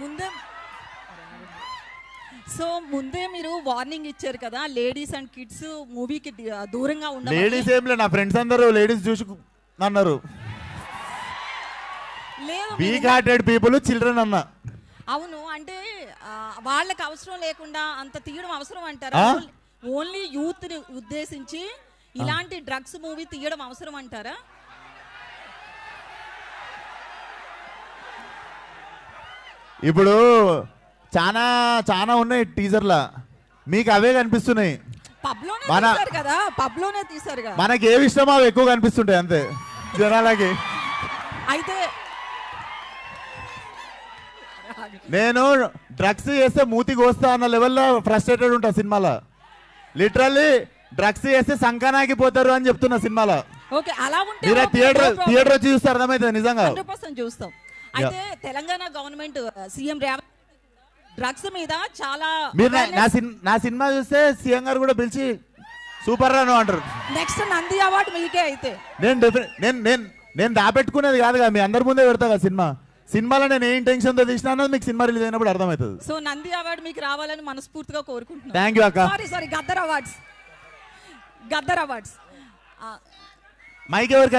ముందే సో ముందే మీరు వార్నింగ్ ఇచ్చారు కదా, లేడీస్ అండ్ కిడ్స్ మూవీకి దూరంగా ఉండాలి. లేడీస్ ఏం లేదు, నా ఫ్రెండ్స్ అందరూ లేడీస్ చూసి అన్నారు. లేదు వీక్ హార్టెడ్ పీపుల్ చిల్డ్రన్ అన్న. అవును, అంటే వాళ్ళకి అవసరం లేకుండా అంత తీయడం అవసరం అంటారా? ఓన్లీ యూత్ ని ఉద్దేశించి ఇలాంటి డ్రగ్స్ మూవీ తీయడం అవసరం అంటారా? ఇప్పుడు చాలా చాలా ఉన్నాయి టీజర్లా, మీకు అవే కనిపిస్తున్నాయి. పబ్లోనే తీశారు కదా, పబ్లోనే తీశారు కదా. మనకి ఏవి ఇష్టమో అవి ఎక్కువ కనిపిస్తుంటాయి అంతే జనాలకి. అయితే నేను డ్రగ్స్ చేస్తే మూతికి వస్తా అన్న లెవెల్లో ఫ్రస్ట్రేటెడ్ ఉంటా సినిమాలో. లిటరల్లీ డ్రగ్స్ చేస్తే సంకనాకి పోతారు అని చెప్తున్నా సినిమాలో. ఓకే, అలా ఉంటే మీరు థియేటర్ వచ్చి చూస్తే అర్థమవుతుంది నిజంగా. 100% చూస్తాం. అయితే Telangana government CM Revanth drugs మీద చాలా మీరు నా సినిమా చూస్తే సీఎం గారు కూడా పిలిచి సూపర్ రాను అంటారు. నెక్స్ట్ నంది అవార్డు మీకే. అయితే నేను దాపెట్టుకునేది కాదు కదా, మీ అందరి ముందే పెడతా కదా సినిమాలో నేను ఏ ఇంటెన్షన్ తో తీసినా అన్నది మీకు సినిమా రిలీజ్ అయినప్పుడు అర్థమవుతుంది. సో నంది అవార్డు మీకు రావాలని మనస్ఫూర్తిగా కోరుకుంటున్నాను. థ్యాంక్ యూ అక్క. సారీ గద్దర్ అవార్డ్స్ మైక్ ఎవరికి